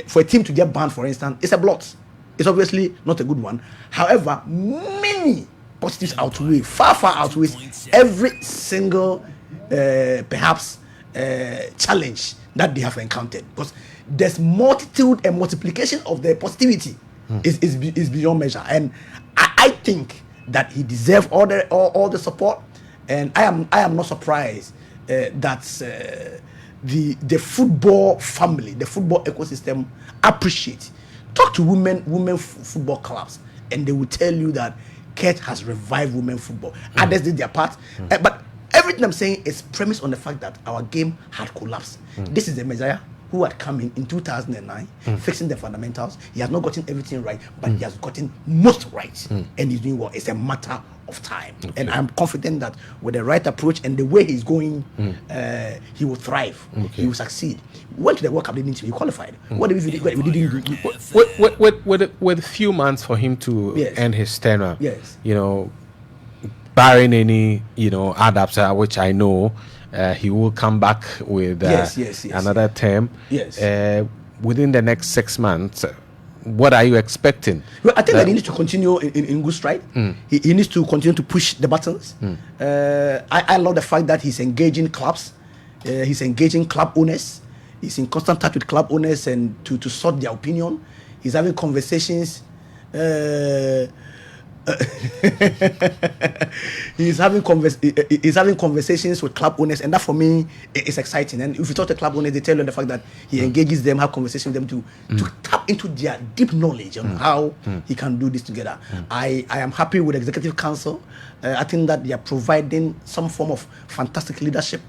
for a team to get banned, for instance, it's a blot. It's obviously not a good one. However, many positives far outweighs every single perhaps challenge that they have encountered, because there's multitude and multiplication of the positivity is beyond measure, and I think that he deserves all the support, and I am not surprised that the football family, the football ecosystem appreciate. Talk to women football clubs, and they will tell you that Kurt has revived women football. Others did their part, but everything I'm saying is premised on the fact that our game had collapsed. This is the Messiah who had come in 2009, fixing the fundamentals. He has not gotten everything right, but he has gotten most right, and he's doing well. It's a matter of time, and I'm confident that with the right approach and the way he's going, he will thrive. He will succeed. We went to the World Cup, didn't he? We qualified. What did we didn't do? With few months for him to end his tenure, yes, barring any adapts, which I know he will come back with another term. Yes. Within the next 6 months, what are you expecting? Well, I think that he needs to continue in good stride. He needs to continue to push the buttons. I love the fact that he's engaging clubs, he's engaging club owners, he's in constant touch with club owners and to sort their opinion. He's having conversations he's having conversations with club owners, and that for me is exciting. And if you talk to club owners, they tell you the fact that he engages them, have conversations with them to tap into their deep knowledge on how he can do this together. I am happy with executive council. I think that they are providing some form of fantastic leadership.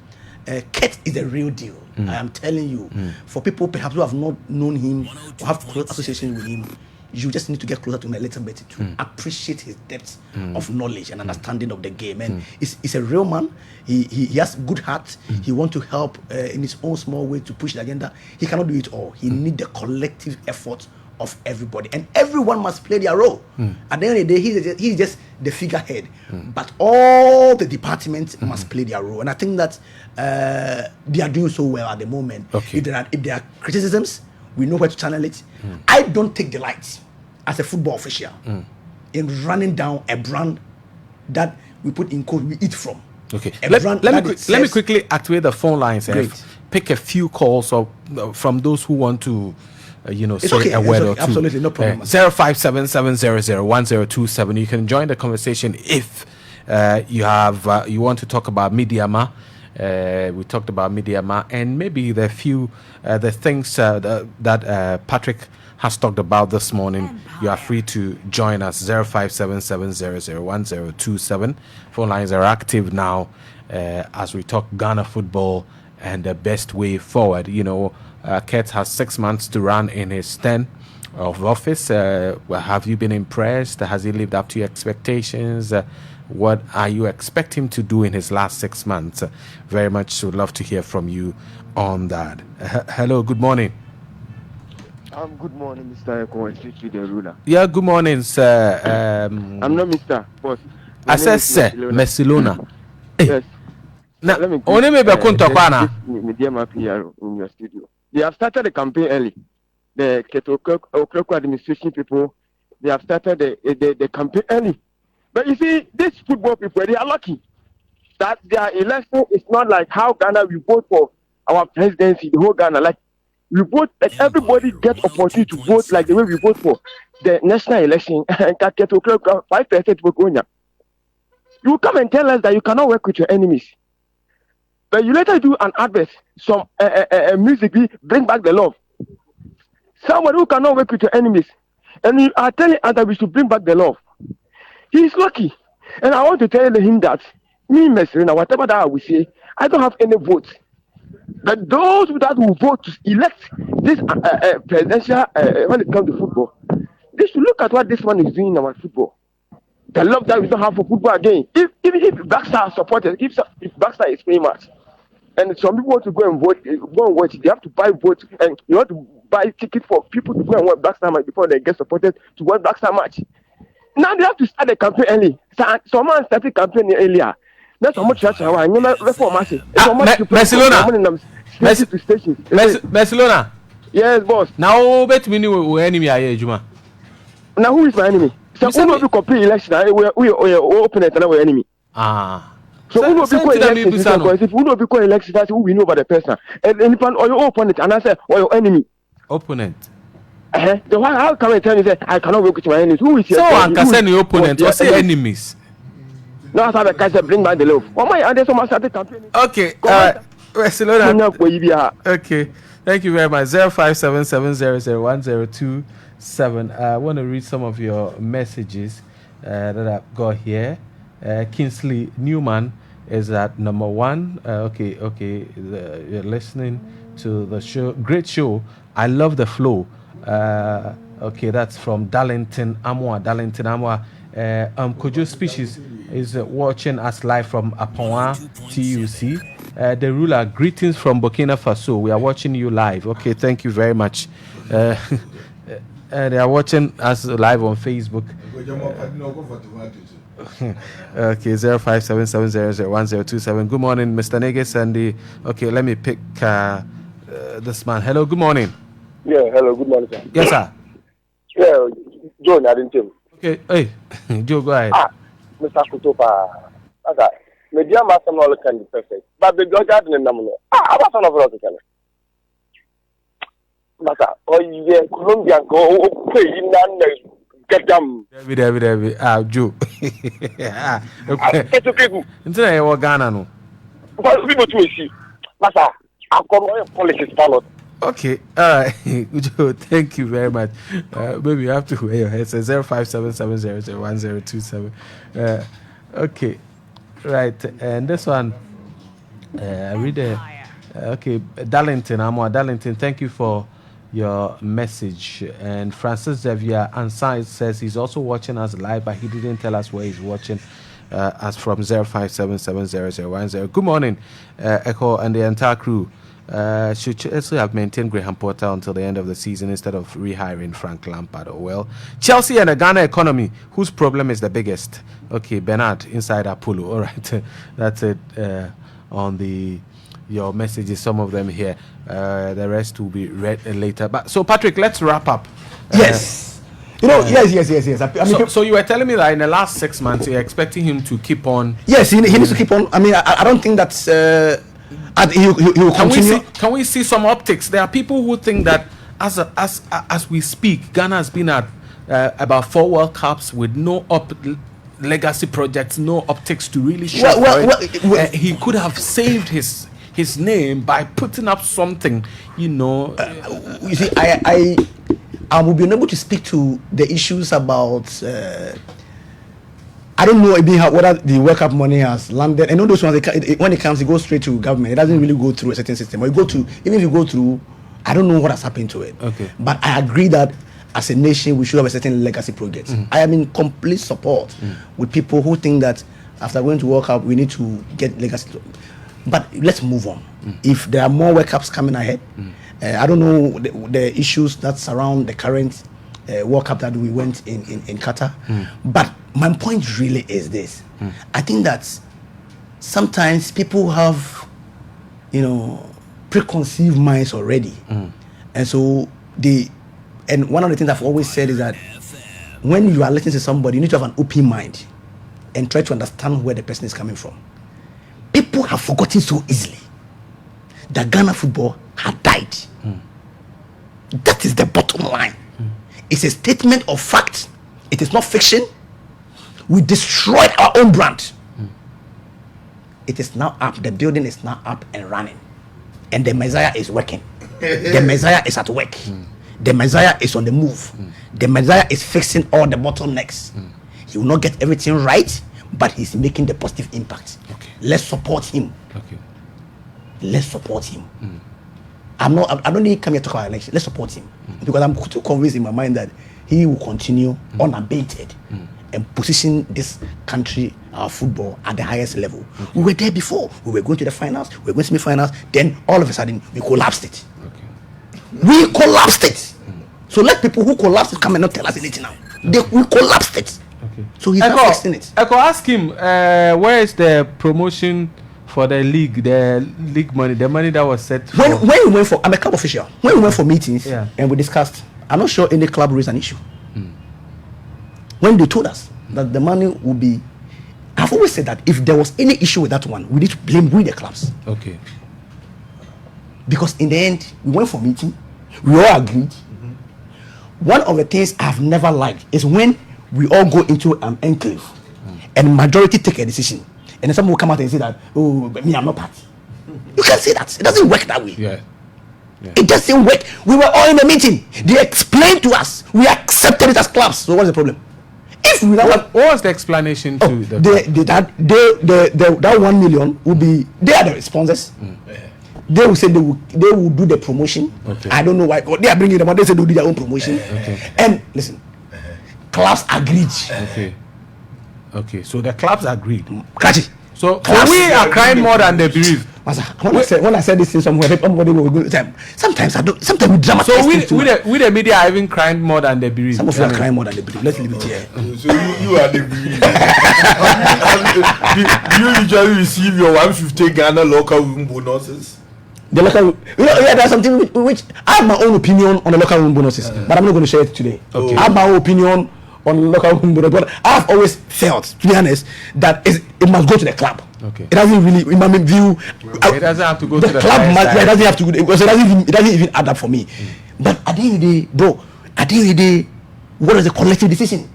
Kate is a real deal. I am telling you. For people perhaps who have not known him or have close association with him, you just need to get closer to him a little bit to appreciate his depth of knowledge and understanding of the game. And he's a real man. He has good heart. He wants to help in his own small way to push the agenda. He cannot do it all. He needs the collective effort of everybody, and everyone must play their role. At the end of the day, he's just the figurehead, but all the departments must play their role. And I think that they are doing so well at the moment. Okay. If there are criticisms, we know where to channel it. I don't take delight as a football official in running down a brand that we put in code we eat from. Okay, let me quickly activate the phone lines and pick a few calls from those who want to say a word or two. Absolutely, no problem. 0577001027. You can join the conversation if you want to talk about Medeama. We talked about Medeama, and maybe the few the things that Patrick has talked about this morning. You are free to join us. 0577001027. Phone lines are active now as we talk Ghana football and the best way forward. Kurt has 6 months to run in his term of office. Have you been impressed? Has he lived up to your expectations? What are you expecting him to do in his last 6 months? Very much would love to hear from you on that. Hello, good morning. Good morning, Mr. Eko, especially the ruler. Yeah, good morning, sir. I'm not Mr. Boss. I said, sir, Messilona. Yes. Now, only maybe Medeama PR in your studio. They have started the campaign early. The Okraku administration people, they have started the campaign early. But you see, these football people, they are lucky that their election is not like how Ghana we vote for our presidency, the whole Ghana. Like we vote, like everybody gets opportunity to vote like the way we vote for the national election. 5%. You come and tell us that you cannot work with your enemies. But you later do an advert, some music, bring back the love. Somebody who cannot work with your enemies. And you are telling us that we should bring back the love. He is lucky. And I want to tell him that, me, Messerina, whatever that I will say, I don't have any votes. But those that will vote to elect this presidential, when it comes to football, they should look at what this man is doing in our football. The love that we don't have for football again. If Backstar supporters, if Backstar is famous, and some people want to go and watch, they have to buy votes, and you want to buy tickets for people to go and watch Backstar match before they get supported to watch Backstar match. Now they have to start the campaign early. Someone started campaign earlier. That's how much Barcelona. Yes, boss. Now bet me new enemy are Juma. Now who is my enemy? So who will be complete election? We open it and our enemy. So who will be called election? If who will be called election, that's who we know about the person. And or your opponent, and I say, or your enemy. Opponent. So how come I tell you that I cannot work with my enemies? Who is your enemy? So I can send your opponent or say enemies. No, I have a bring back the love. Okay. Okay. Thank you very much. 0577001027. I want to read some of your messages that I've got here. Kingsley Newman is at number 1. You're listening to the show. Great show. I love the flow. That's from Darlington Amwa. Kojo Species is watching us live from Aponwa TUC. The ruler, greetings from Burkina Faso. We are watching you live. Okay, thank you very much. They are watching us live on Facebook. Okay, 0577001027. Good morning, Mr. Neges and okay, let me pick this man. Hello, good morning. Yeah, hello, good morning, sir. Yes, sir. Yeah, Joe, I didn't tell. Okay, hey, Joe, go ahead. Mr. Akoto, okay. Medeama all can be perfect, but the judge had the number. I was on a rock. But Colombian go pay in get them. David. Joe. It's okay. Until I was Ghana, no. But people to see. Masa, I've got policies followed. Okay, all right. Joe, thank you very much. Maybe you have to wear your headset. 0577001027. Okay, right. And this one, I read it. Okay, Darlington, thank you for your message. And Francis Xavier Ansai says he's also watching us live, but he didn't tell us where he's watching us from. 05770010. Good morning, Echo and the entire crew. Should Chelsea have maintained Graham Potter until the end of the season instead of rehiring Frank Lampard? Or well, Chelsea and the Ghana economy, whose problem is the biggest? Okay, Bernard inside Apollo. All right, that's it on your messages. Some of them here. The rest will be read later. But so, Patrick, let's wrap up. Yes. Yes. I mean, so you were telling me that in the last 6 months you're expecting him to keep on. Yes, he needs to keep on. I mean, I don't think that's. He will continue. Can we see some optics? There are people who think that as we speak, Ghana has been at about 4 World Cups with no legacy projects, no optics to really show. He could have saved his name by putting up something, you know. You see, I will be unable to speak to the issues about. I don't know whether the World Cup money has landed. And all those ones, when it comes, it goes straight to government. It doesn't really go through a certain system. Or even if you go through, I don't know what has happened to it. Okay. But I agree that as a nation, we should have a certain legacy project. I am in complete support with people who think that after going to World Cup, we need to get legacy. But let's move on. If there are more World Cups coming ahead, I don't know the issues that surround the current World Cup that we went in Qatar. But my point really is this. I think that sometimes people have, preconceived minds already. And so and one of the things I've always said is that when you are listening to somebody, you need to have an open mind and try to understand where the person is coming from. People have forgotten so easily that Ghana football had died. That is the bottom line. It's a statement of fact. It is not fiction. We destroyed our own brand. It is now up. The building is now up and running. And the Messiah is working. The Messiah is at work. The Messiah is on the move. The Messiah is fixing all the bottlenecks. He will not get everything right, but he's making the positive impact. Okay. Let's support him. Okay. Let's support him. I don't need to come here to talk about election. Let's support him. Because I'm too convinced in my mind that he will continue unabated and position this country, our football, at the highest level. We were there before. We were going to the finals. We were going to semi-finals. Then all of a sudden, we collapsed it. We collapsed it. So let people who collapsed it come and not tell us anything now. We collapsed it. Okay. So he's not fixing it. I could ask him, where is the promotion for the league money, the money that was set for? When we went for, I'm a club official. When we went for meetings and we discussed, I'm not sure any club raised an issue. When they told us that the money would be, I've always said that if there was any issue with that one, we need to blame the clubs. Okay. Because in the end, we went for meeting, we all agreed. One of the things I've never liked is when we all go into an enclave and majority take a decision, and then someone will come out and say that, oh, but me, I'm not part. You can't say that. It doesn't work that way. Yeah. It doesn't work. We were all in a meeting. They explained to us. We accepted it as clubs. So what's the problem? If we what was the explanation to that 1 million will be, they are the sponsors. They will say they will do the promotion. Okay. I don't know why. They are bringing them out. They say they'll do their own promotion. Okay. And listen, clubs agreed. Okay. So the clubs agreed. Catch it. So we are crying more than they believe. When I said this thing somewhere, everybody will go. Sometimes we dramatize. So we the media are even crying more than they believe. Some of you are crying more than they believe. Let's leave it here. So you are the believe. Do you usually receive your 150 Ghana local room bonuses? The local, there's something which I have my own opinion on the local room bonuses, but I'm not going to share it today. Okay. I have my own opinion on local room bonuses, but I've always felt, to be honest, that it must go to the club. Okay. It doesn't really, in my view, it doesn't have to go to the club. It doesn't have to go because it doesn't even add up for me. But at the end of the day, bro, what is the collective decision?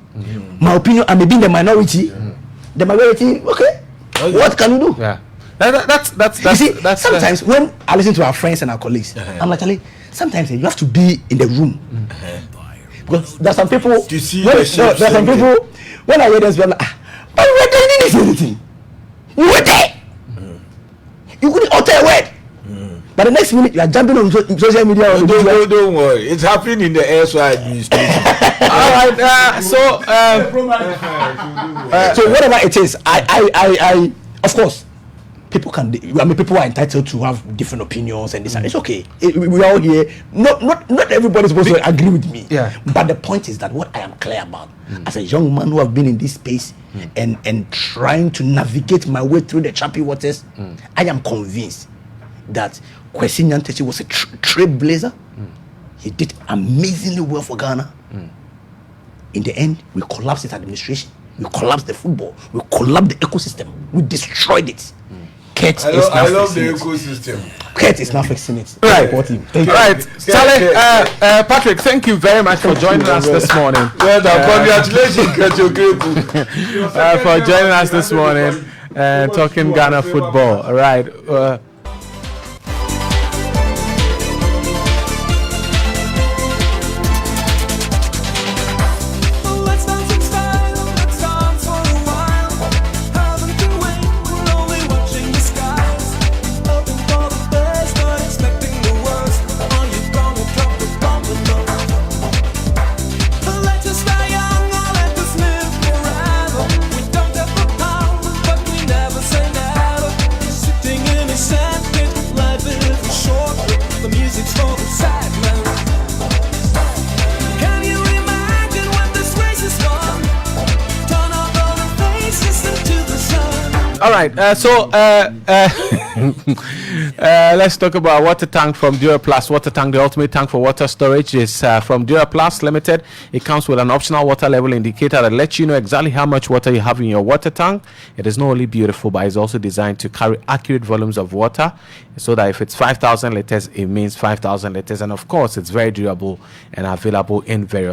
My opinion, I may be in the minority. The majority, okay. What can we do? Yeah. That's You see, sometimes when I listen to our friends and our colleagues, I'm like, Charlie, sometimes you have to be in the room. Because there are some people, To see when, the shapes there are some and people, when I hear this, they're like, but you didn't say anything. You were there. You couldn't utter a word. But the next minute, you are jumping on social media. Don't worry, it's happening in the SY administration. All right. So whatever it is, I of course, people can. I mean, people are entitled to have different opinions and this. And it's okay. We are all here. Not everybody is supposed to agree with me. Yeah. But the point is that what I am clear about, as a young man who have been in this space and trying to navigate my way through the choppy waters, I am convinced that Kwesi Nyantakyi was a trailblazer. He did amazingly well for Ghana. In the end, we collapsed his administration. We collapsed the football. We collapsed the ecosystem. We destroyed it. Kurt is now I love the fixing it. ecosystem. Kurt is now fixing it. Right. Support him. Thank you. right, Charlie, Patrick, thank you very much for joining us this morning. Well done. Congratulations, Okraku. For joining us this morning and talking Ghana football. All right. Let's dance in style, let's dance for a while. Haven't been waiting, we're only watching the skies. Hoping for the best, but expecting the worst. Are you gonna drop the bomb or not? Let us die young, or let us live forever. We don't have the power, but we never say never. Sitting in a sandpit, life is a short trip. The music's for the sad man. Can you imagine when this race is won? Turn off all the faces into the sun. All right. Let's talk about water tank from Duraplast. Water tank, the ultimate tank for water storage, is from Duraplast Limited. It comes with an optional water level indicator that lets you know exactly how much water you have in your water tank. It is not only beautiful, but it's also designed to carry accurate volumes of water, so that if it's 5,000 liters, it means 5,000 liters. And of course, it's very durable and available in various